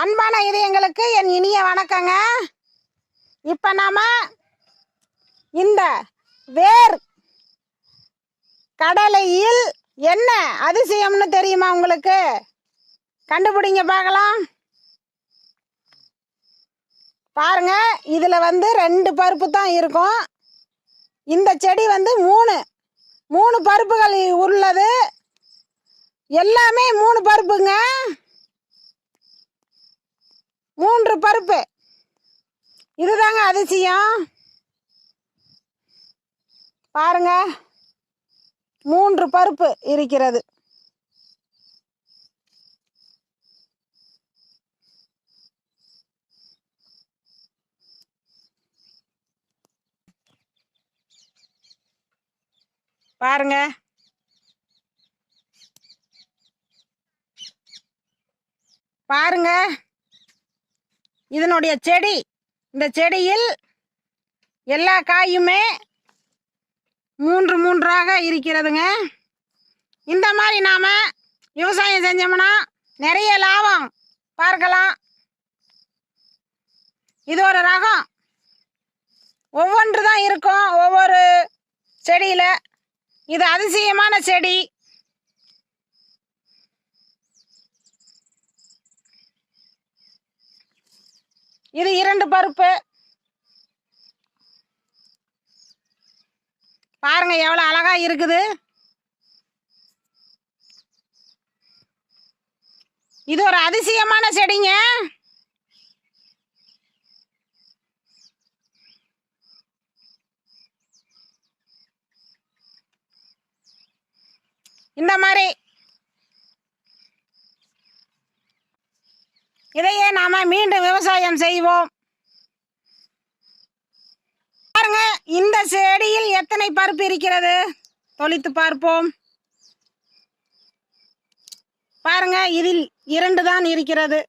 அன்பான இதயங்களுக்கு என் இனிய வணக்கங்க. இப்போ நாம இந்த வேர் கடலையில் என்ன அதிசயம்னு தெரியுமா உங்களுக்கு? கண்டுபிடிங்க பார்க்கலாம். பாருங்க, இதில் ரெண்டு பருப்பு தான் இருக்கும். இந்த செடி மூணு பருப்புகள் உள்ளது. எல்லாமே மூணு பருப்புங்க. 3 பருப்பு. இதுதாங்க அதிசயம். பாருங்க, 3 பருப்பு இருக்கிறது. பாருங்க, பாருங்க, இதனுடைய செடி. இந்த செடியில் எல்லா காயுமே 3 இருக்கிறதுங்க. இந்த மாதிரி நாம விவசாயம் செஞ்சோம்னா நிறைய லாபம் பார்க்கலாம். இது ஒரு ரகம், ஒவ்வொன்று தான் இருக்கும் ஒவ்வொரு செடியில. இது அதிசயமான செடி. இது 2 பருப்பு. பாருங்க எவ்வளவு அழகா இருக்குது. இது ஒரு அதிசயமான செடிங்க. இந்த மாதிரி இதையே நாம மீண்டும் விவசாயம் செய்வோம். பாருங்க, இந்த செடியில் எத்தனை பருப்பு இருக்கிறது தொளித்து பார்ப்போம். பாருங்க, இதில் 2 தான் இருக்கிறது.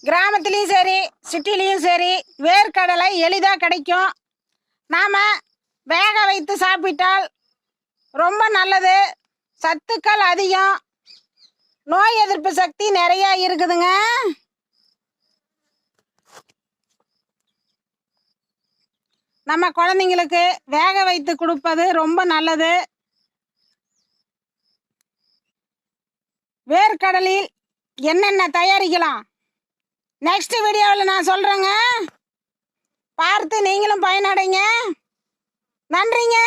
கிராமத்திலையும் சரி சிட்டிலையும் சரி வேர்க்கடலை எளிதாக கிடைக்கும். நாம வேக வைத்து சாப்பிட்டால் ரொம்ப நல்லது. சத்துக்கள் அதிகம், நோய் எதிர்ப்பு சக்தி நிறைய இருக்குதுங்க. நம்ம குழந்தைங்களுக்கு வேக வைத்து கொடுப்பது ரொம்ப நல்லது. வேர்க்கடலில் என்னென்ன தயாரிக்கலாம் நெக்ஸ்ட் வீடியோவில் நான் சொல்கிறேங்க. பார்த்து நீங்களும் பயனடைங்க. நன்றிங்க.